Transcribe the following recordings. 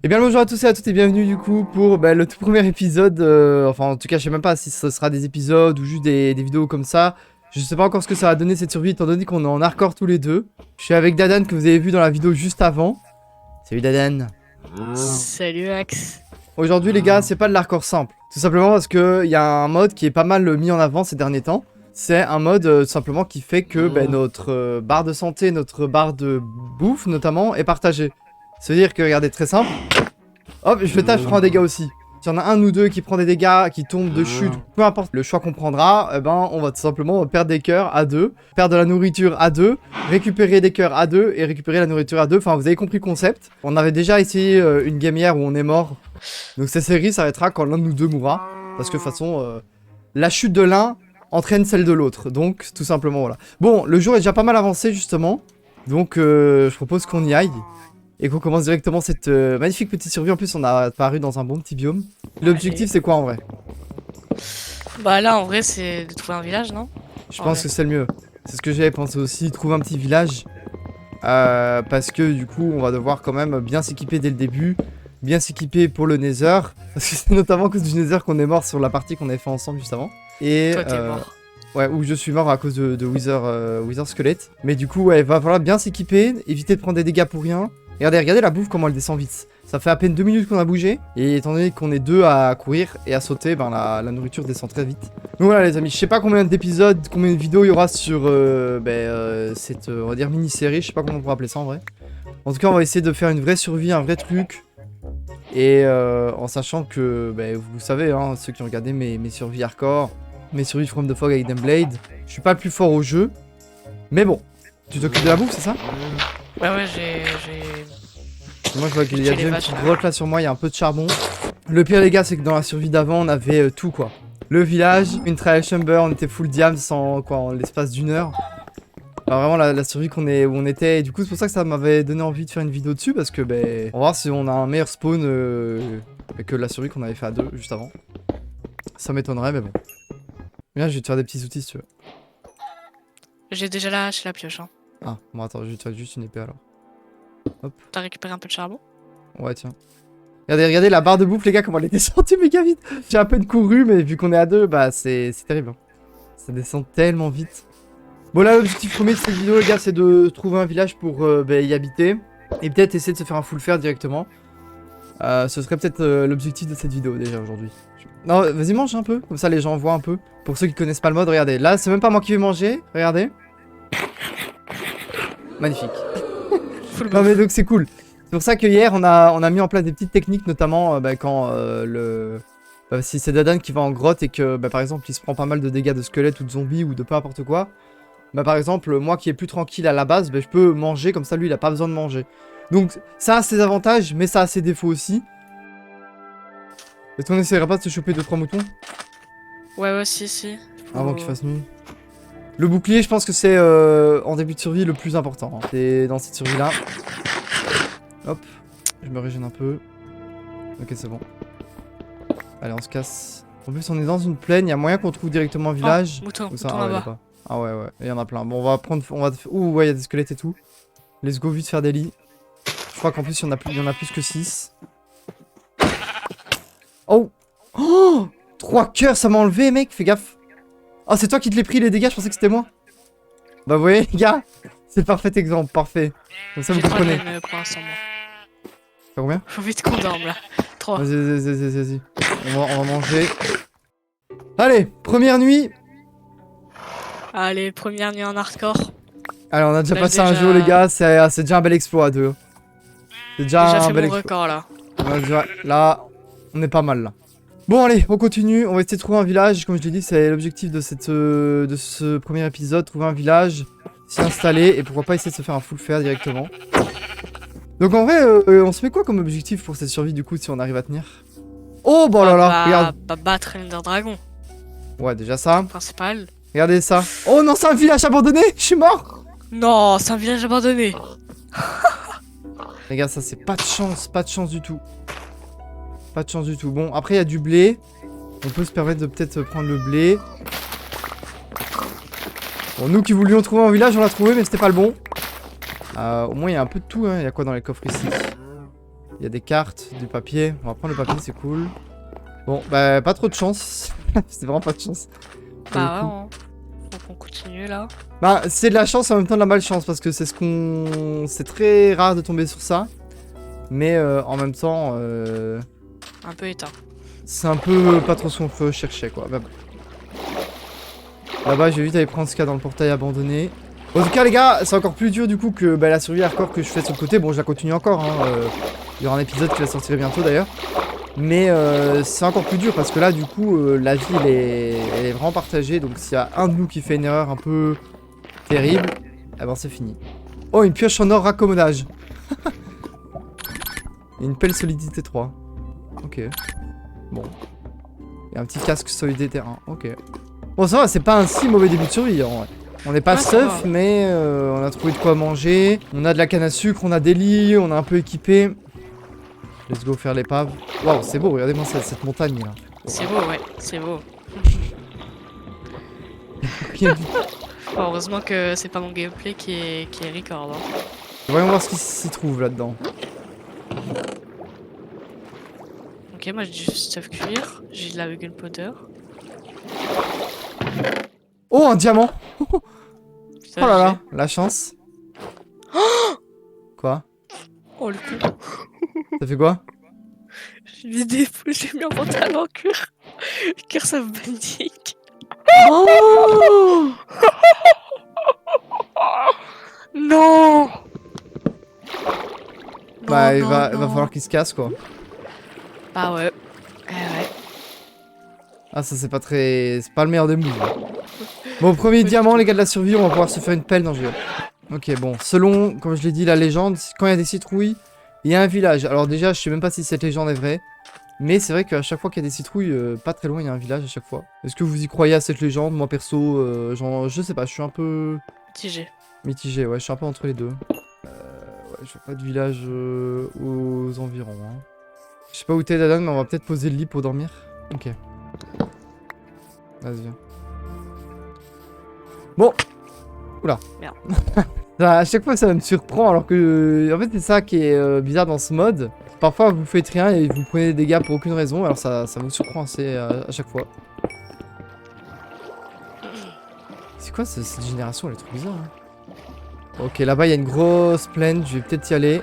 Et bien bonjour à tous et à toutes et bienvenue du coup pour le tout premier épisode, enfin en tout cas je sais même pas si ce sera des épisodes ou juste des vidéos comme ça. Je sais pas encore ce que ça va donner cette survie étant donné qu'on est en hardcore tous les deux. Je suis avec Dadan que vous avez vu dans la vidéo juste avant. Salut Dadan. Salut Axe. Aujourd'hui les gars c'est pas de l'hardcore simple. Tout simplement parce que il y a un mode qui est pas mal mis en avant ces derniers temps. C'est un mode tout simplement qui fait que notre barre de santé, notre barre de bouffe notamment est partagée. Ça veut dire que regardez très simple. Hop, je fais tâche, je prends un dégât aussi. S'il y en a un ou deux qui prend des dégâts, qui tombent de chute, peu importe le choix qu'on prendra, eh ben, on va tout simplement perdre des cœurs à deux, perdre de la nourriture à deux, récupérer des cœurs à deux et récupérer la nourriture à deux. Enfin, vous avez compris le concept. On avait déjà essayé une game hier où on est mort. Donc cette série s'arrêtera quand l'un de nous deux mourra. Parce que de toute façon, la chute de l'un entraîne celle de l'autre. Donc, tout simplement, voilà. Bon, le jour est déjà pas mal avancé, justement. Donc, je propose qu'on y aille. Et qu'on commence directement cette magnifique petite survie. En plus, on a apparu dans un bon petit biome. L'objectif, c'est quoi en vrai? Bah là, en vrai, c'est de trouver un village, non? Je pense que c'est le mieux. C'est ce que j'avais pensé aussi, trouver un petit village. Parce que du coup, on va devoir quand même bien s'équiper dès le début. Bien s'équiper pour le Nether. Parce que c'est notamment à cause du Nether qu'on est mort sur la partie qu'on avait fait ensemble juste avant. Et Toi, t'es mort. ouais, où je suis mort à cause de Wither Skelette. Mais du coup, ouais, va falloir bien s'équiper, éviter de prendre des dégâts pour rien. Regardez la bouffe, comment elle descend vite. Ça fait à peine 2 minutes qu'on a bougé. Et étant donné qu'on est deux à courir et à sauter, ben la nourriture descend très vite. Donc voilà les amis, je sais pas combien d'épisodes, combien de vidéos il y aura sur cette, on va dire, mini-série. Je sais pas comment on pourrait appeler ça en vrai. En tout cas, on va essayer de faire une vraie survie, un vrai truc. Et en sachant que, vous savez, hein, ceux qui ont regardé mes survies hardcore, mes survies From the Fog avec Damblade, je suis pas le plus fort au jeu. Mais bon, tu t'occupes de la bouffe, c'est ça? Ouais, j'ai... Moi je vois qu'il y a J'ai déjà les une vaches, petite là. grotte là sur moi, il y a un peu de charbon. Le pire les gars c'est que dans la survie d'avant on avait tout quoi. Le village, une trial chamber, on était full diam sans quoi en l'espace d'une heure. Enfin, vraiment la survie où on était, et du coup c'est pour ça que ça m'avait donné envie de faire une vidéo dessus parce que on va voir si on a un meilleur spawn que la survie qu'on avait fait à deux juste avant. Ça m'étonnerait mais bon. Viens je vais te faire des petits outils si tu veux. J'ai déjà lâché la pioche, hein. Ah bon attends je vais te faire juste une épée alors. Hop. T'as récupéré un peu de charbon? Ouais tiens. Regardez la barre de bouffe les gars comment elle est descendue méga vite. J'ai à peine couru mais vu qu'on est à deux bah c'est terrible. Hein. Ça descend tellement vite. Bon là l'objectif premier de cette vidéo les gars c'est de trouver un village pour y habiter. Et peut-être essayer de se faire un full fer directement. Ce serait peut-être l'objectif de cette vidéo déjà aujourd'hui. Non vas-y mange un peu, comme ça les gens voient un peu. Pour ceux qui connaissent pas le mode, regardez. Là c'est même pas moi qui vais manger, regardez. Magnifique. Full Non mais bouffe. donc c'est cool. C'est pour ça que hier on a mis en place des petites techniques notamment quand si c'est Dadan qui va en grotte et que par exemple il se prend pas mal de dégâts de squelettes ou de zombies ou de peu importe quoi. Bah par exemple moi qui est plus tranquille à la base je peux manger comme ça lui il a pas besoin de manger. Donc ça a ses avantages mais ça a ses défauts aussi. Est-ce qu'on essaierait pas de se choper 2-3 moutons Ouais, si. avant qu'il fasse nuit? Le bouclier je pense que c'est en début de survie le plus important. Hein. C'est dans cette survie là. Hop, je me régène un peu. Ok c'est bon. Allez on se casse. En plus on est dans une plaine, il y a moyen qu'on trouve directement un village. Oh, mouton, Ou ça, mouton ah ouais, là-bas. d'accord. Ah ouais, il y en a plein. Bon, on va prendre. Ouh, ouais, il y a des squelettes et tout. Let's go, vite faire des lits. Je crois qu'en plus, il y en a plus que 6. Oh! Oh! 3 cœurs, ça m'a enlevé, mec, fais gaffe. Oh, c'est toi qui te l'ai pris, les dégâts, je pensais que c'était moi. Bah, vous voyez, les gars, c'est le parfait exemple, parfait. Comme ça, vous J'ai 3 comprenez. graines pour l'instant, moi. T'as combien? Faut vite qu'on dorme, là. 3. Vas-y. On va manger. Allez, première nuit. Allez, première nuit en hardcore. Allez, on a déjà Là, passé un déjà- jour, les gars, c'est déjà un bel exploit à deux. C'est déjà Déjà un fait bel mon exploit. record, là. Ouais, là, on est pas mal là. Bon allez, on continue, on va essayer de trouver un village, comme je l'ai dit, c'est l'objectif de ce premier épisode, trouver un village, s'y installer, et pourquoi pas essayer de se faire un full fer directement. Donc en vrai, on se met quoi comme objectif pour cette survie du coup, si on arrive à tenir? Oh bah là là, regarde. Bah, battre l'Ender Dragon, Ouais, déjà ça, principal. regardez ça. Oh non, c'est un village abandonné, je suis mort. Non, c'est un village abandonné. Regarde ça, c'est pas de chance du tout. Pas de chance du tout. Bon, après il y a du blé. On peut se permettre de peut-être prendre le blé. Bon, nous qui voulions trouver un village, on l'a trouvé, mais c'était pas le bon. Au moins, il y a un peu de tout. Hein. Il y a quoi dans les coffres ici? Il y a des cartes, du papier. On va prendre le papier, c'est cool. Bon, bah, pas trop de chance. C'est vraiment pas de chance. Bah ouais, hein. Faut qu'on continue là. Bah, c'est de la chance et en même temps de la malchance parce que c'est ce qu'on... C'est très rare de tomber sur ça. Mais en même temps, Un peu éteint. c'est un peu pas trop ce qu'on peut chercher quoi. Bah, là-bas, j'ai vite aller prendre ce qu'il y a dans le portail abandonné. En tout cas, les gars, c'est encore plus dur du coup que bah, la survie hardcore que je fais de ce côté. Bon, je la continue encore. Hein, il y aura un épisode qui va sortir bientôt d'ailleurs. Mais c'est encore plus dur parce que là, du coup, la vie elle est vraiment partagée. Donc, s'il y a un de nous qui fait une erreur un peu terrible, eh ben c'est fini. Oh, une pioche en or raccommodage. Et une pelle solidité 3. Ok. Bon. Et un petit casque solidité 1. Ok. Bon, ça va, c'est pas un si mauvais début de survie en vrai. On n'est pas Ouais, ça seuf, va. mais on a trouvé de quoi manger. On a de la canne à sucre, on a des lits, on a un peu équipé. Let's go faire l'épave. Waouh, c'est beau, regardez-moi cette montagne là. C'est beau, ouais, c'est beau. Rien du- Bon, heureusement que c'est pas mon gameplay qui est record. Hein. Voyons voir ce qui s'y trouve là-dedans. Ok, moi j'ai du stuff cuir, j'ai de la gunpowder. Oh, un diamant! Putain, Oh là là, la chance. Quoi? Oh le con. Ça fait quoi? J'ai mis un pantalon en cuir. Cuir ça me panique. Oh! Non. Bah, Non, il non, va non. falloir qu'il se casse quoi. Bah ouais. Ouais. Ah, ça c'est pas très... C'est pas le meilleur des moves. Bon, premier diamant, les gars de la survie, on va pouvoir se faire une pelle dans le jeu. Ok, bon, selon, comme je l'ai dit, la légende, quand il y a des citrouilles, il y a un village. Alors déjà, je sais même pas si cette légende est vraie, mais c'est vrai qu'à chaque fois qu'il y a des citrouilles, pas très loin, il y a un village à chaque fois. Est-ce que vous y croyez à cette légende? Moi, perso, genre, je sais pas, je suis un peu TG. mitigé, ouais, je suis un peu entre les deux. Ouais, je vois pas de village aux environs, hein. Je sais pas où t'es, Dadan, mais on va peut-être poser le lit pour dormir. Ok. Vas-y, viens. Bon. Oula. Merde. À chaque fois, ça me surprend, alors que... En fait, c'est ça qui est bizarre dans ce mode. Parfois, vous faites rien et vous prenez des dégâts pour aucune raison, alors ça vous surprend assez à chaque fois. C'est quoi cette génération? Elle est trop bizarre. Hein. Ok, là-bas, il y a une grosse plaine, je vais peut-être y aller.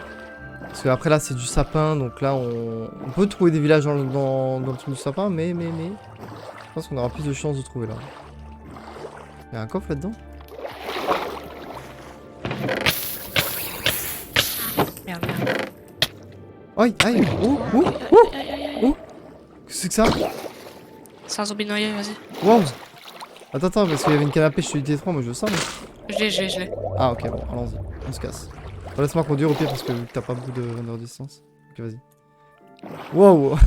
Parce que après là, c'est du sapin, donc là, on peut trouver des villages dans le truc du sapin, mais... Je pense qu'on aura plus de chances de trouver là. Il y a un coffre là-dedans? Merde. Aïe, aïe, oh, oh, Aïe, oh, aïe, aïe, aïe. oh. Qu'est-ce que c'est que ça? C'est un zombie noyé, vas-y. Wow. Attends, parce qu'il y avait une canne à pêche sur l'UT3, moi je veux ça, moi. Je l'ai. Ah, ok, bon, allons-y, on se casse. Bon, laisse-moi conduire au pire, parce que vu que t'as pas beaucoup de distance. Ok, vas-y. Wow.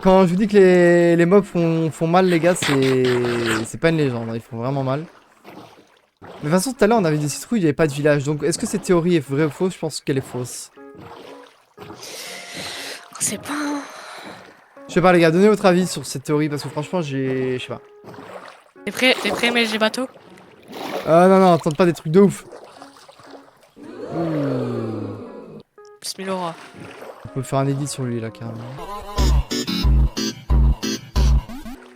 Quand je vous dis que les mobs font mal, les gars, c'est pas une légende, hein, ils font vraiment mal. Mais de toute façon, tout à l'heure, on avait des citrouilles, il n'y avait pas de village. Donc, est-ce que cette théorie est vraie ou fausse? Je pense qu'elle est fausse. C'est pas. Je sais pas, les gars, donnez votre avis sur cette théorie, parce que franchement, je sais pas. T'es prêt, mais j'ai bateau? Non, tente pas des trucs de ouf. Bismillah. On peut faire un edit sur lui, là, carrément.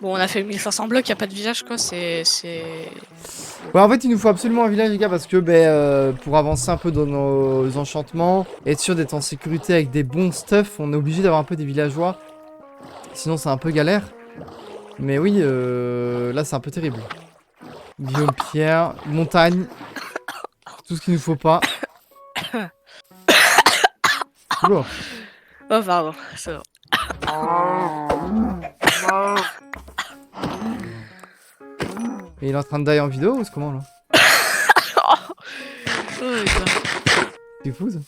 Bon, on a fait 1500 blocs, y a pas de village quoi, c'est. Ouais, en fait, il nous faut absolument un village, les gars, parce que pour avancer un peu dans nos enchantements, être sûr d'être en sécurité avec des bons stuff, on est obligé d'avoir un peu des villageois. Sinon, c'est un peu galère. Mais oui, là, c'est un peu terrible. Guillaume Pierre, montagne, tout ce qu'il nous faut pas. Oula. Oh, pardon, c'est bon. Et il est en train de die en vidéo ou c'est comment là? Oh, putain. C'est fou ça.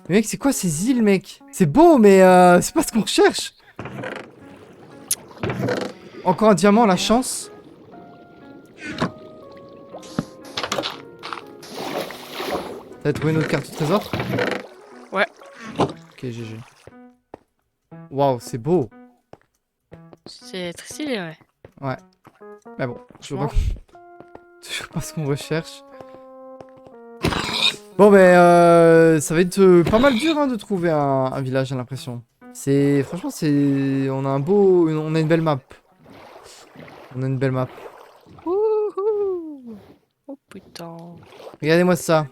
Mais mec, c'est quoi ces îles, mec? C'est beau, mais c'est pas ce qu'on recherche. Encore un diamant, la chance. T'as trouvé notre carte au trésor? Ouais. Ok, GG. Waouh, c'est beau. C'est très stylé, ouais. Ouais. Mais bon, toujours pas ce qu'on recherche. Bon, ça va être pas mal dur hein, de trouver un village, j'ai l'impression. Franchement, on a on a une belle map. On a une belle map. Wouhou. Oh putain. Regardez-moi ça.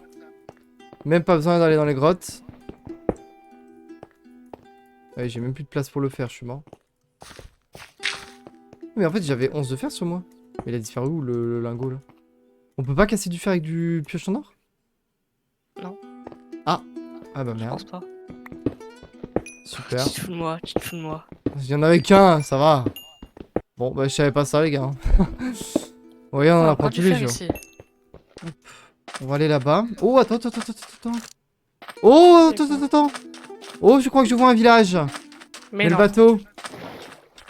Même pas besoin d'aller dans les grottes. Ouais, j'ai même plus de place pour le faire, je suis mort. Mais en fait, j'avais 11 de fer sur moi. Mais il a disparu où le lingot là? On peut pas casser du fer avec du pioche en or? Non. Ah. Ah bah Je merde. pense pas. Super. Tu te fous de moi, tu te fous de moi. Il y en avait qu'un, ça va. Bon, bah je savais pas ça les gars. Ouais, on en Ah, apprend encore tous du les fer jours. ici. On va aller là-bas. Oh, attends. Oh, attends. Oh, je crois que je vois un village. Mais Le non. bateau.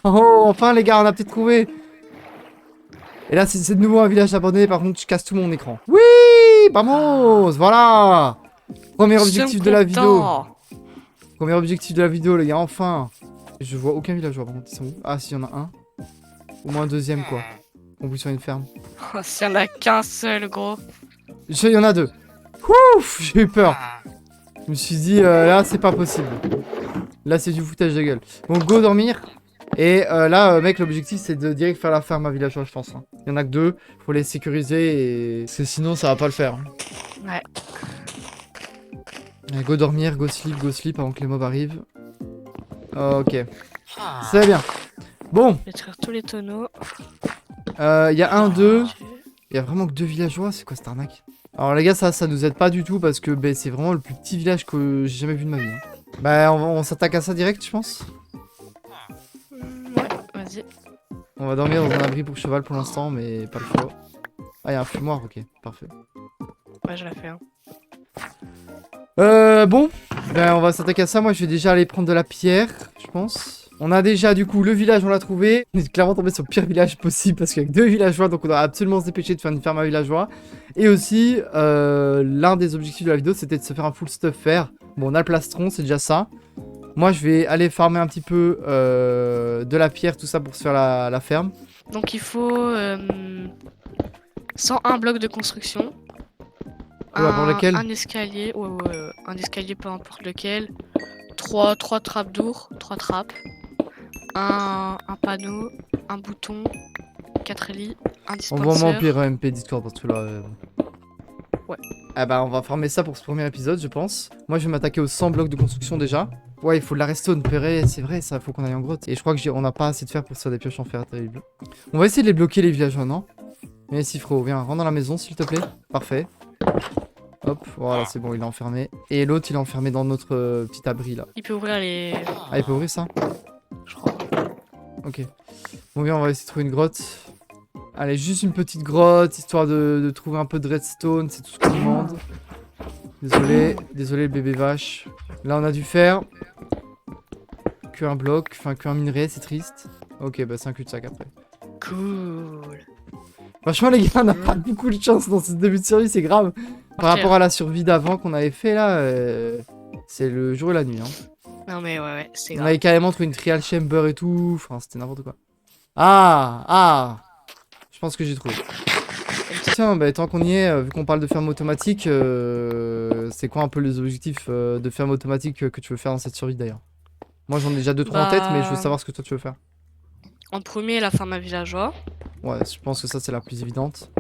Oh, enfin les gars, on a peut-être trouvé. Et là, c'est de nouveau un village abandonné. Par contre, je casse tout mon écran. Oui, vamos, voilà. Premier objectif de la vidéo. Premier objectif de la vidéo, les gars, enfin. Je vois aucun villageois, par contre, ils sont où? Ah, si, il y en a un. Au moins un deuxième, quoi. On bouge sur une ferme. Oh, s'il y en a qu'un seul, gros. Il y en a deux. Ouf, j'ai eu peur. Je me suis dit, là, c'est pas possible. Là, c'est du foutage de gueule. Bon, go dormir. Et là, mec, l'objectif, c'est de direct faire la ferme à villageois, je pense. Hein. Il y en a que deux. Faut les sécuriser. Parce que sinon, ça va pas le faire. Ouais. Allez, go dormir, go sleep avant que les mobs arrivent. Ok. C'est bien. Bon. Détruire tous les tonneaux. Il y a un, deux. Il y a vraiment que deux villageois. C'est quoi cette arnaque? Alors les gars, ça nous aide pas du tout parce que c'est vraiment le plus petit village que j'ai jamais vu de ma vie. Hein. Bah on s'attaque à ça direct, je pense. Ouais, vas-y. On va dormir dans un abri pour cheval pour l'instant, mais pas le choix. Ah, il y a un fumoir, ok, parfait. Ouais, je l'ai fait. Hein. Bon, on va s'attaquer à ça. Moi, je vais déjà aller prendre de la pierre, je pense. On a déjà, du coup, le village, on l'a trouvé. On est clairement tombé sur le pire village possible parce qu'il y a que deux villageois, donc on doit absolument se dépêcher de faire une ferme à villageois. Et aussi, l'un des objectifs de la vidéo, c'était de se faire un full stuff fer. Bon, on a le plastron, c'est déjà ça. Moi, je vais aller farmer un petit peu de la pierre, tout ça, pour se faire la ferme. Donc, il faut 101 blocs de construction. Pour lequel? Un escalier, un escalier peu importe lequel. 3 trappes d'ours, 3 trappes. Un panneau, un bouton, 4 lits, un dispenser. On va m'empire MP Discord parce que là... Ouais. Ah bah on va farmer ça pour ce premier épisode je pense. Moi je vais m'attaquer aux 100 blocs de construction déjà. Ouais il faut de la redstone, purée, c'est vrai ça, faut qu'on aille en grotte. Et je crois que on n'a pas assez de fer pour se faire des pioches en fer terrible. On va essayer de les bloquer les villageois, non? Viens ici frérot, viens, rentre dans la maison s'il te plaît. Parfait. Hop, voilà c'est bon, il est enfermé. Et l'autre il est enfermé dans notre petit abri là. Il peut ouvrir les... Ah il peut ouvrir ça? Je crois. Ok. Bon bien on va essayer de trouver une grotte. Allez, juste une petite grotte, histoire de trouver un peu de redstone, c'est tout ce qu'on demande. Désolé le bébé vache. Là on a du fer. Que un bloc, enfin que un minerai, c'est triste. Ok, bah c'est un cul-de-sac après. Cool. Franchement les gars, on n'a pas beaucoup de chance dans ce début de survie, c'est grave. Par rapport à la survie d'avant qu'on avait fait là, c'est le jour et la nuit. Hein. Non mais ouais, c'est On grave. avait carrément trouvé une trial chamber et tout, enfin c'était n'importe quoi. Ah. Je pense que j'ai trouvé. Tiens, bah, tant qu'on y est, vu qu'on parle de ferme automatique, c'est quoi un peu les objectifs de ferme automatique que tu veux faire dans cette survie d'ailleurs? Moi j'en ai déjà 2-3 en tête, mais je veux savoir ce que toi tu veux faire. En premier, la ferme à villageois. Ouais, je pense que ça c'est la plus évidente.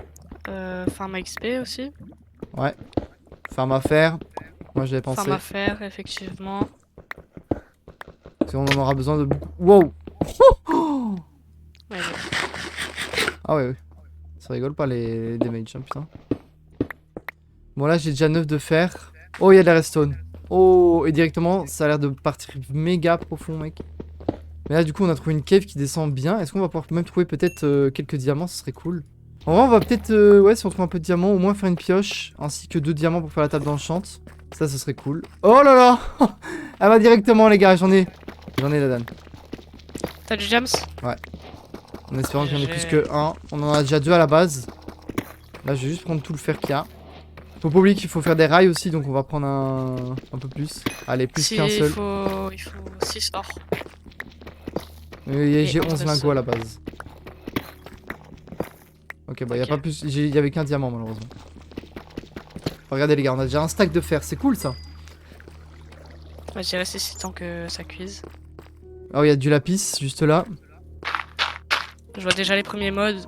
Ferme à XP aussi. Ouais. Ferme à fer. Moi j'avais pensé. Ferme à fer, effectivement. Parce qu'on en aura besoin de beaucoup. Wow. Ouais, Ah ouais. Ça rigole pas les damages, hein, putain. Bon là j'ai déjà 9 de fer. Oh il y a de la redstone. Oh et directement ça a l'air de partir méga profond mec. Mais là du coup on a trouvé une cave qui descend bien. Est-ce qu'on va pouvoir même trouver peut-être quelques diamants? Ce serait cool. En vrai on va peut-être ouais si on trouve un peu de diamants au moins faire une pioche. Ainsi que 2 diamants pour faire la table d'enchant. Ça ce serait cool. Oh là là. Elle va directement les gars, j'en ai la dalle. T'as du James? Ouais. En espérant qu'il y en ait plus que un. On en a déjà 2 à la base. Là je vais juste prendre tout le fer qu'il y a. Faut pas oublier qu'il faut faire des rails aussi, donc on va prendre un peu plus. Allez, plus qu'un seul. Il faut 6 or. J'ai 11 lingots à la base. Ok, bah y a pas plus. Il y avait qu'un diamant malheureusement. Regardez les gars, on a déjà un stack de fer, c'est cool ça. Moi, j'irai ici tant que ça cuise. Oh, il y a du lapis juste là. Je vois déjà les premiers modes.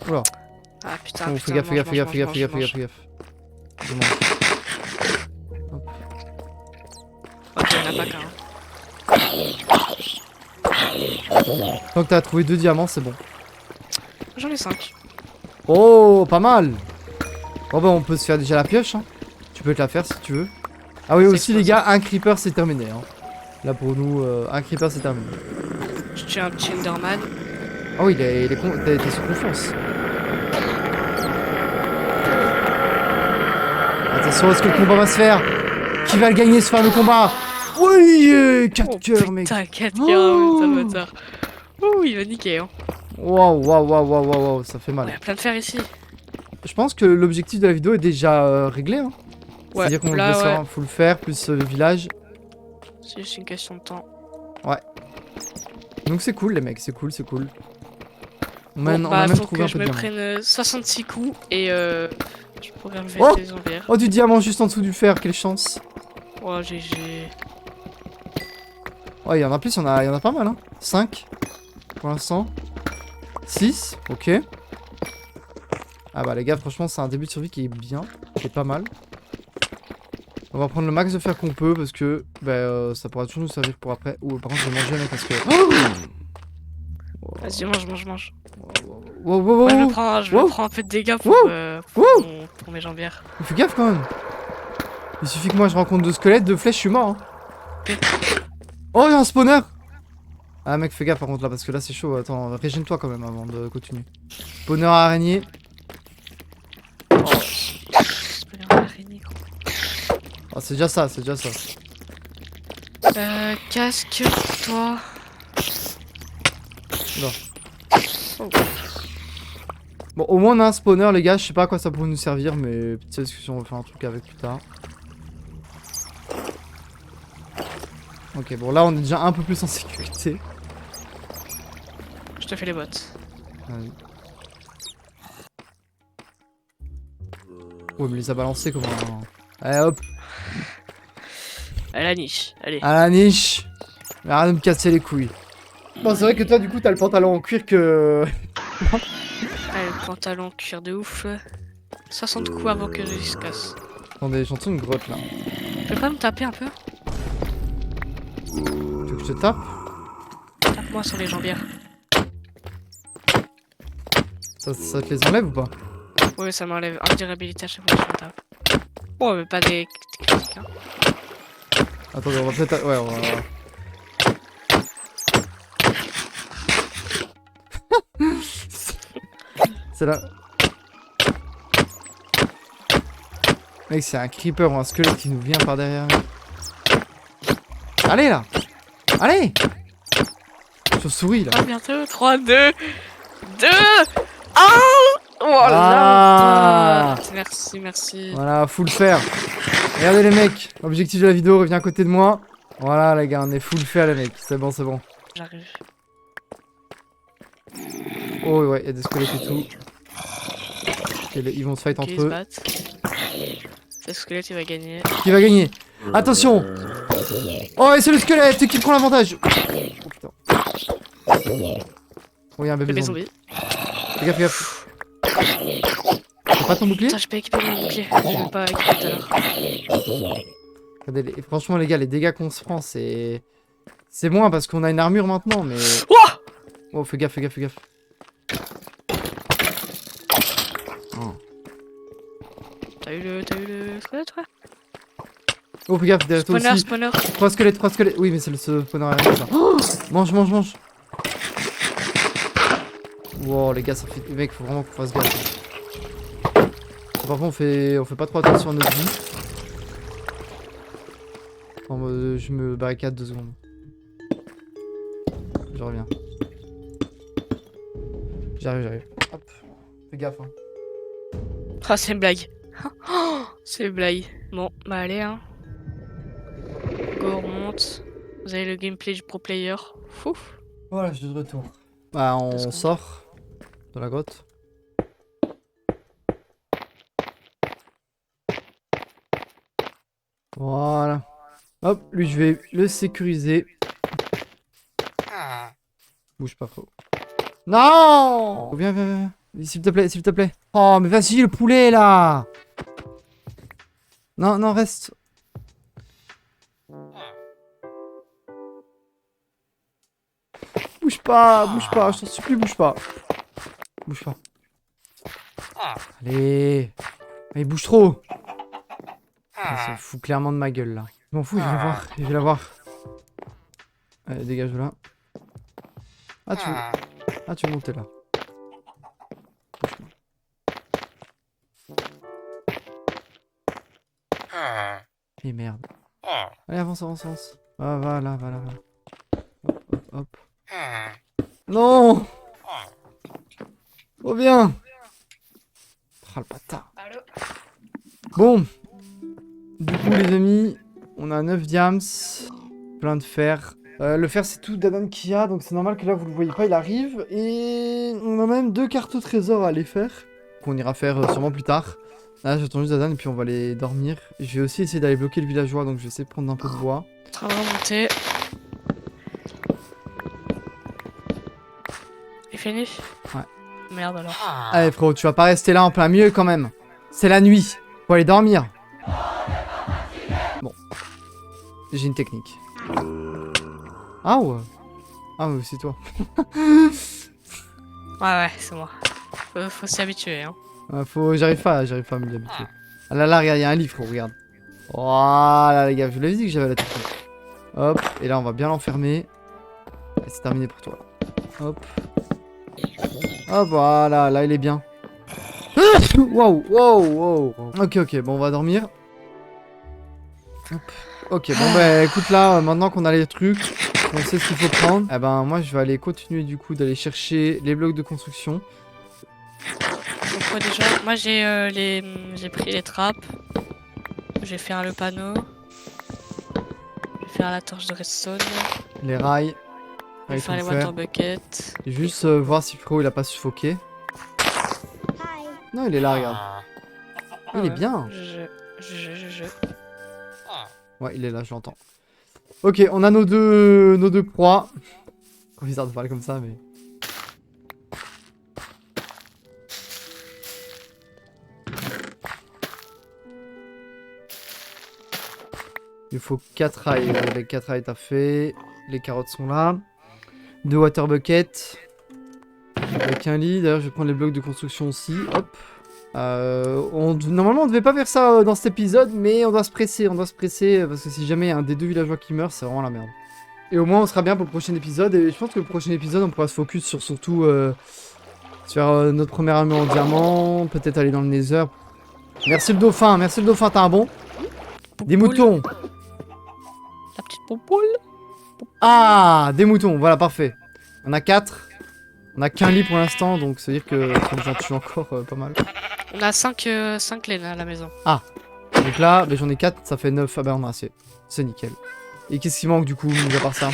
Oula. Ah putain, Oh, putain, fais gaffe, fais mange, gaffe, fais gaffe, mange, fais gaffe, fais gaffe, fais mange, gaffe, fais gaffe. Je mange. Ok, il y en a pas qu'un. Tant que t'as trouvé 2 diamants, c'est bon. J'en ai 5. Oh, pas mal. Bon bah on peut se faire déjà la pioche, hein. Tu peux te la faire si tu veux. Ah oui C'est aussi quoi, les ça? gars, un creeper c'est terminé, hein. Là pour nous, un creeper c'est terminé. Je tue un petit Enderman. Ah oui, t'es sous confiance. Attention, est-ce que le combat va se faire? Qui va le gagner ce fameux combat? Oui, 4 cœurs mec. Putain, 4 Oh. cœurs, putain, le bâtard. Ouh, il va niquer, hein. Waouh, waouh, waouh, waouh, waouh, waouh, ça fait Il y mal. a plein de fer ici. Je pense que l'objectif de la vidéo est déjà réglé, hein. Ouais, C'est-à-dire qu'on là, devait ouais. faire un full faire plus village. C'est juste une question de temps. Donc c'est cool les mecs, c'est cool, c'est cool. On Bon, a bah, même faut trouvé que un je peu de me diamant. prenne 66 coups et je pourrais enlever Oh les zombies. Oh, du diamant juste en dessous du fer, quelle chance. Oh, GG. Oh, il y en a plus, il y en a pas mal, hein. 5 pour l'instant. 6, ok. Ah bah les gars, franchement, c'est un début de survie qui est bien, qui est pas mal. On va prendre le max de fer qu'on peut parce que bah, ça pourra toujours nous servir pour après. Ouh, par contre, je vais manger mec parce que... Vas-y, mange. Wow, wow, wow, Moi, je wow. me prends, Wow. prends un peu de dégâts pour, Wow. pour mes jambières. Fais gaffe quand même. Il suffit que moi je rencontre 2 squelettes, 2 flèches, je suis mort. Hein. Oh, il y a un spawner. Ah mec, fais gaffe par contre là parce que là c'est chaud. Attends, régène-toi quand même avant de continuer. Spawner à araignée. Spawner d'araignée, gros. Oh, c'est déjà ça, c'est déjà ça. Casque, toi. Non. Oh. Bon, au moins on a un spawner les gars, je sais pas à quoi ça pourrait nous servir, mais petite discussion, on va faire un truc avec plus tard. Ok, bon là on est déjà un peu plus en sécurité. Je te fais les bottes. Vas-y. Ouais, mais les a balancés comment. Allez hop, À la niche, allez. à la niche. Mais arrête de me casser les couilles. Bon, c'est vrai que toi du coup t'as le pantalon en cuir que... Allez, le pantalon cuir de ouf. 60 coups avant que je se casse. Attendez, j'entends une grotte là. Tu peux pas me taper un peu? Tu veux que je te tape? Tape-moi sur les jambières. Ça te les enlève ou pas? Oui, ça m'enlève indurabilité à chaque fois que je me tape. Bon, mais pas des critiques, hein. Attendez, on va peut-être... Ouais, on va... C'est là... Mec, c'est un creeper ou un squelette qui nous vient par derrière. Allez, là. Allez. Chauve-souris, là. Ah, bientôt. 3, 2, 2. Ah! Oh Ah. là! Merci, merci. Voilà, full fer. Regardez les mecs. L'objectif de la vidéo revient à côté de moi. Voilà, les gars, on est full fer, les mecs. C'est bon, c'est bon. J'arrive. Oh, ouais, il y a des squelettes et tout. Ok, ils vont se fight Ok, entre ils se eux. battent. Ce squelette, il va gagner. Qui va gagner? Attention! Oh, et c'est le squelette qui prend l'avantage! Oh putain. Oh, y'a un bébé Bébé zombie. zombie. Fais gaffe, fais gaffe. T'as pas ton bouclier? Putain, j'ai pas équipé mon bouclier. Je vais pas équiper tout à l'heure. Regardez, franchement, les gars, les dégâts qu'on se prend, c'est. C'est moins parce qu'on a une armure maintenant, mais. Ouah! Oh, fais gaffe, fais gaffe, fais gaffe. Oh, T'as eu le squelette, ouais? oh fais gaffe, derrière toi Spawner, aussi. spawner. 3 squelettes, 3 squelettes. Oui, mais c'est le spawner à rien, ça. Oh, mange, mange, mange. Wow, les gars, ça fait. Mec, faut vraiment qu'on fasse gaffe. Parfois, on fait pas trop attention à notre vie. En mode, je me barricade 2 secondes. Je reviens. J'arrive. Hop. Fais gaffe, hein. Ah, c'est une blague. Oh, c'est une blague. Bon, bah allez, hein. Go, on remonte. Vous avez le gameplay du pro player. Fouf. Voilà, je suis de retour. Bah, on 2 secondes. sort. dans la grotte. Voilà. Hop, lui je vais le sécuriser. Bouge pas, frérot. Non! Viens, viens, viens. S'il te plaît, s'il te plaît. Oh, mais vas-y, le poulet, là! Non, non, reste. Bouge pas, je t'en supplie, bouge pas. Bouge pas. Allez. Mais il bouge trop. Ça se fout clairement de ma gueule, là. Je m'en fous, je vais la voir, je vais la voir. Allez, dégage de là. Ah, tu veux monter là. Et merde. Allez, avance, avance, avance. Ah, voilà, voilà, voilà. Hop, hop, hop. Non! Reviens! Oh, le bâtard. Allô? Bon. Du coup, les amis, on a 9 diams. Plein de fer. Le fer, c'est tout Dadan qui a, donc c'est normal que là, vous le voyez pas, il arrive. Et on a même 2 cartes au trésor à aller faire. Qu'on ira faire sûrement plus tard. Là, j'attends juste Dadan et puis on va aller dormir. Je vais aussi essayer d'aller bloquer le villageois, donc je vais essayer de prendre un peu de bois. On va remonter. Il fini? Ouais. Merde alors. Allez, frérot, tu vas pas rester là en plein milieu quand même. C'est la nuit. Faut aller dormir. Bon. J'ai une technique. Ah ouais. Ah ouais, c'est toi. Ouais, c'est moi. Faut s'y habituer, hein. J'arrive pas à m'y habituer. Ah là, regarde, il y a un livre, frérot, regarde. Voilà, les gars, je vous l'avais dit que j'avais la technique. Hop, et là, on va bien l'enfermer. Et c'est terminé pour toi. Hop. Hop, voilà, là, il est bien. Wow, wow, wow. Ok, bon, on va dormir. Hop. Ok, bon, bah, écoute, là, maintenant qu'on a les trucs, on sait ce qu'il faut prendre. Eh ben, moi, je vais aller continuer, du coup, d'aller chercher les blocs de construction. Donc quoi déjà? Moi j'ai pris les trappes. Je vais faire le panneau. Je vais faire la torche de redstone. Les rails. Je vais faire les water buckets. Juste voir si Frérot il a pas suffoqué. Non, il est là, regarde. Il est bien. Ouais, il est là, je l'entends. Ok, on a nos deux proies. Quand bizarre de parler comme ça, mais... Il faut 4 rails. Les 4 rails, t'as fait. Les carottes sont là. 2 water buckets. Avec un lit. D'ailleurs, je vais prendre les blocs de construction aussi. Hop. Normalement, on devait pas faire ça dans cet épisode, mais on doit se presser. Parce que si jamais il y a un des 2 villageois qui meurt, c'est vraiment la merde. Et au moins, on sera bien pour le prochain épisode. Et je pense que le prochain épisode, on pourra se focus sur surtout faire notre première armure en diamant. Peut-être aller dans le Nether. Merci le dauphin, t'as un bon. Des moutons. La petite pompoule. Ah, des moutons, voilà, parfait. On a 4. On a qu'un lit pour l'instant, donc ça veut dire que j'en tue encore pas mal. On a 5 laines à la maison. Ah, donc là, bah, j'en ai 4, ça fait 9. Ah bah on a assez. C'est nickel. Et qu'est-ce qui manque du coup, mis à part ça?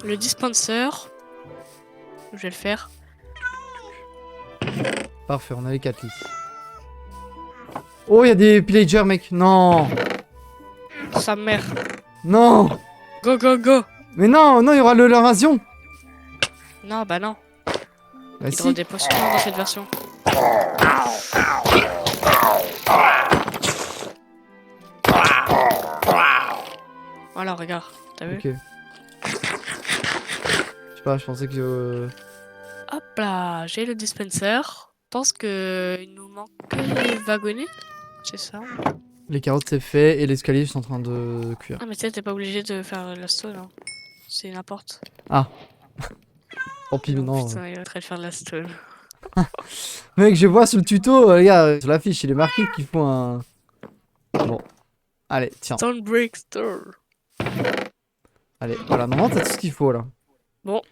Le dispenser. Je vais le faire. Parfait, on a les 4 lits. Oh, il y a des pillagers, mec. Non. Sa mère. Non. Go, go, go. Mais non, il y aura l'invasion. Non, bah non. Bah Il si. drop des potions dans cette version. Voilà, regarde. T'as vu? Ok. Je sais pas, je pensais que... Hop là, j'ai le dispenser. Je pense que il nous manque que les wagonnets. C'est ça. Les carottes c'est fait et l'escalier je suis en train de cuire. Ah mais tu sais, t'es pas obligé de faire la stone. Hein. C'est n'importe. Ah. Tant pis, Oh, non. putain, il est en train de faire de la stone. Mec, je vois sur le tuto, regarde, sur la fiche, il est marqué qu'il faut un... Bon. Allez, tiens. Stone Brick Store. Allez, voilà, normalement t'as tout ce qu'il faut là. Bon,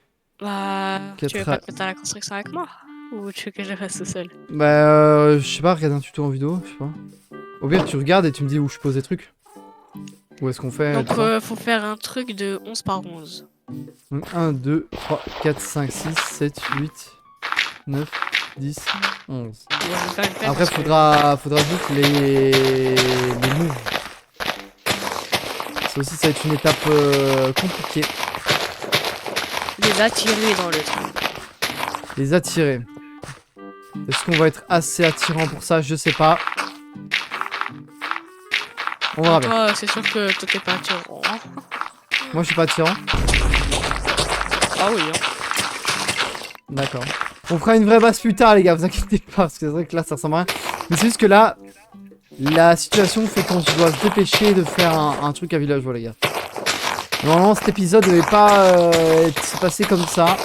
bah... Tu veux 4 pas te mettre à la construction avec moi? Ou tu veux que je le fasse tout seul? Bah, je sais pas, regarde un tuto en vidéo, je sais pas. Au pire, tu regardes et tu me dis où je pose des trucs. Où est-ce qu'on fait Donc tout ça faut faire un truc de 11 par 11. Donc 1, 2, 3, 4, 5, 6, 7, 8. 9, 10, 11. Bon, je vais faire une peine Après, parce que- faudra juste les moves. Ça aussi, ça va être une étape compliquée. les attirer dans le truc. Les attirer. Est-ce qu'on va être assez attirant pour ça? Je sais pas. On verra bien. Toi, c'est sûr que toi t'es pas attirant. Hein. Moi, je suis pas attirant. Ah oui. Hein. D'accord. On fera une vraie base plus tard, les gars, vous inquiétez pas, parce que c'est vrai que là, ça ressemble à rien. Mais c'est juste que là, la situation fait qu'on doit se dépêcher de faire un truc à villageois, les gars. Normalement, cet épisode devait pas se passer comme ça.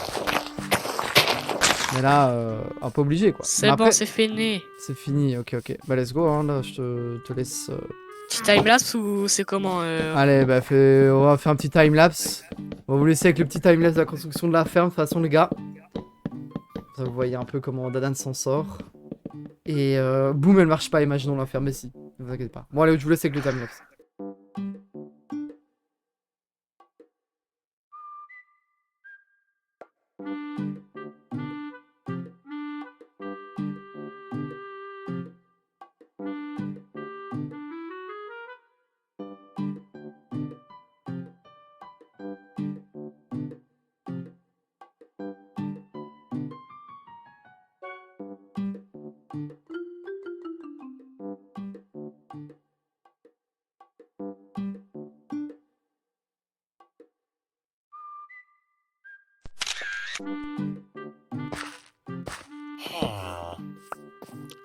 Mais là, un peu obligé, quoi. C'est Mais bon, après, c'est fini. c'est fini, ok, ok. Bah, let's go, hein, là, je te laisse... Petit timelapse ou c'est comment Allez, bah, on va faire un petit timelapse. On va vous laisser avec le petit timelapse de la construction de la ferme, de toute façon, les gars. Ça, vous voyez un peu comment Dadan s'en sort. Et boum, elle marche pas, imaginons la ferme, mais si. Ne vous inquiétez pas. Bon, allez, je vous laisse avec le timelapse.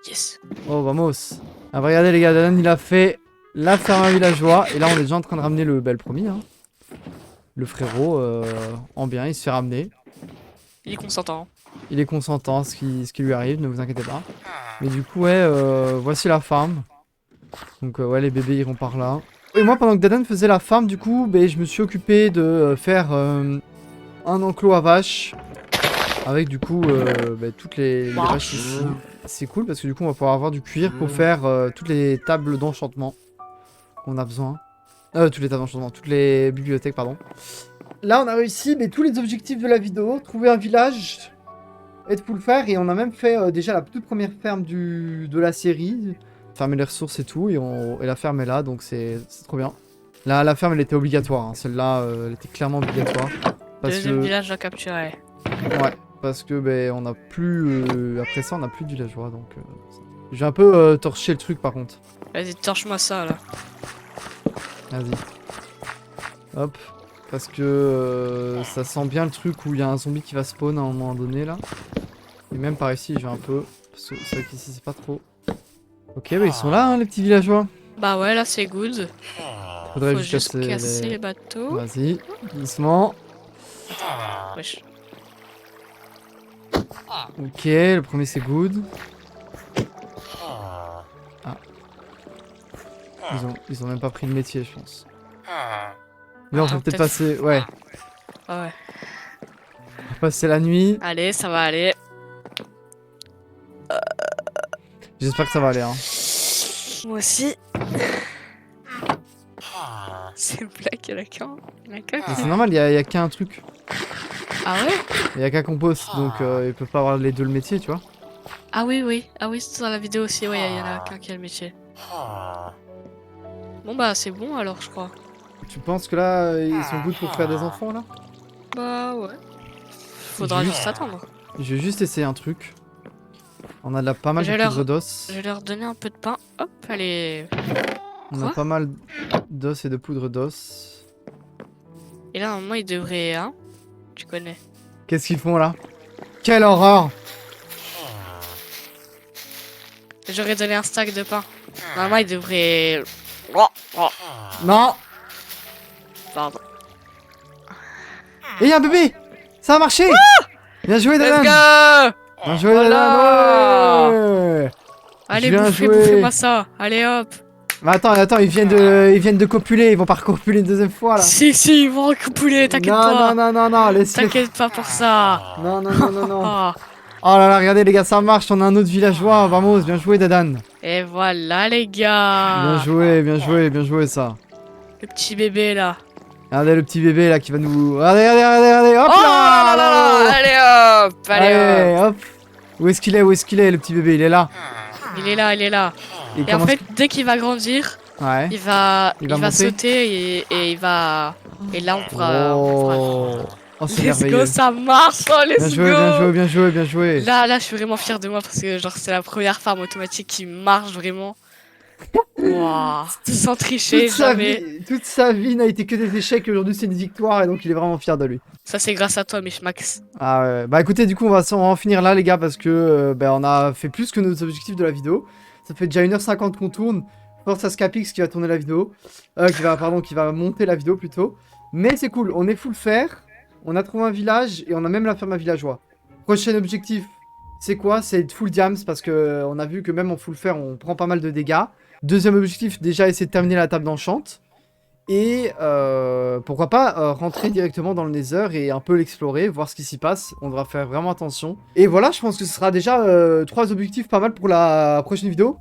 Yes. Oh, vamos. Ah, bah, regardez, les gars, Dadan, il a fait la ferme à villageois. Et là, on est déjà en train de ramener le promis, hein. Le frérot, en bien, il se fait ramener. Il est consentant. Il est consentant, ce qui lui arrive, ne vous inquiétez pas. Mais du coup, ouais, voici la farm. Donc, ouais, les bébés iront par là. Et moi, pendant que Dadan faisait la farm, du coup, ben, je me suis occupé de faire un enclos à vaches. Avec, du coup, ben, toutes les vaches ici. C'est cool parce que, du coup, on va pouvoir avoir du cuir pour faire toutes les tables d'enchantement qu'on a besoin. Toutes les tables d'enchantement, toutes les bibliothèques, pardon. Là, on a réussi mais tous les objectifs de la vidéo. Trouver un village et de le faire. Et on a même fait déjà la toute première ferme de la série. Fermer les ressources et tout. Et la ferme est là, donc c'est trop bien. Là, la ferme, elle était obligatoire. Hein. Celle-là, elle était clairement obligatoire. Deuxième village à capturer. Ouais, parce que ben, on a plus... après ça, on a plus de villageois, donc... J'ai un peu torché le truc, par contre. Vas-y, torche-moi ça, là. Vas-y. Hop. Parce que ça sent bien le truc où il y a un zombie qui va spawn à un moment donné là. Et même par ici, je vais un peu. Parce que c'est vrai qu'ici c'est pas trop. Ok, bah ils sont là, hein, les petits villageois. Bah ouais, là c'est good. Faudrait Faut juste juste casser les bateaux. Vas-y, doucement. Wesh. Ok, le premier c'est good. Ah. Ils ont même pas pris le métier, je pense. Mais on peut peut-être passer. Ouais. Ah ouais. On va passer la nuit. Allez, ça va aller. J'espère que ça va aller. Hein. Moi aussi. C'est black, il y a qu'un. Mais c'est normal, il y a qu'un truc. Ah ouais? Il y a qu'un compost, donc ils peuvent pas avoir les deux le métier, tu vois. Ah oui, oui. Ah oui, c'est dans la vidéo aussi. Ouais, il y en a qu'un qui a le métier. Bon bah, c'est bon alors, je crois. Tu penses que là, ils sont good pour faire des enfants, là? Bah ouais. Faudra juste attendre. Je vais juste essayer un truc. On a pas mal de poudre d'os. Je vais leur donner un peu de pain. Hop, allez. On a pas mal d'os et de poudre d'os. Et là, normalement, ils devraient... Hein, tu connais. Qu'est-ce qu'ils font, là? Quelle horreur! J'aurais donné un stack de pain. Normalement, ils devraient... Non! Pardon. Et y a un bébé! Ça a marché! Bien joué, Dadan! Let's go! Bien joué, Voilà! Dadan! Ouais. Allez, Bien joué. bouffez-moi ça. Allez, hop. Mais attends, ils viennent de copuler, ils vont pas recopuler une deuxième fois, là. Si, ils vont recouper, t'inquiète pas. Non, laisse-les. T'inquiète pas pour ça. Non. Oh. Oh là là, regardez les gars, ça marche, on a un autre villageois, vamos, bien joué Dadan. Et voilà, les gars. Bien joué ça. Le petit bébé, là. Regardez le petit bébé là qui va nous... Regardez, hop Oh là, là là, allez hop. Allez, hop. Où est-ce qu'il est? Où est-ce qu'il est, le petit bébé? Il est là. Il est là, il est là. Et Et en fait, dès qu'il va grandir, Ouais. il va monter sauter et il va... Et là, on pourra... Oh, oh c'est Let's merveilleux. go, ça marche! Oh, Bien let's joué, go! bien joué, bien joué, bien joué. Là, je suis vraiment fier de moi parce que genre c'est la première farm automatique qui marche vraiment. Waouh! Sans tricher, jamais. Toute sa vie n'a été que des échecs et aujourd'hui c'est une victoire et donc il est vraiment fier de lui. Ça, c'est grâce à toi, Mishmax. Ah ouais. Bah écoutez, du coup on va en finir là les gars parce que on a fait plus que nos objectifs de la vidéo. Ça fait déjà 1h50 qu'on tourne. Force à Scapix qui va tourner la vidéo. Qui va monter la vidéo plutôt. Mais c'est cool, on est full fer. On a trouvé un village et on a même la ferme à villageois. Prochain objectif, c'est quoi? C'est être full diams parce que on a vu que même en full fer on prend pas mal de dégâts. Deuxième objectif, déjà essayer de terminer la table d'enchant. Et pourquoi pas rentrer directement dans le Nether et un peu l'explorer, voir ce qui s'y passe. On devra faire vraiment attention. Et voilà, je pense que ce sera déjà 3 objectifs pas mal pour la prochaine vidéo.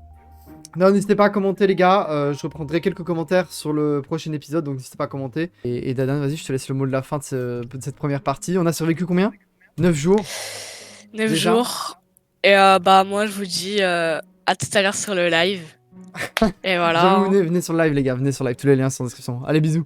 Non, n'hésitez pas à commenter les gars, je reprendrai quelques commentaires sur le prochain épisode, donc n'hésitez pas à commenter. Et Dadan, vas-y, je te laisse le mot de la fin de cette première partie. On a survécu combien? 9 jours. 9 Déjà jours. Et bah moi je vous dis à tout à l'heure sur le live. Et voilà. Venez sur le live les gars, venez sur le live, tous les liens sont en description. Allez, bisous.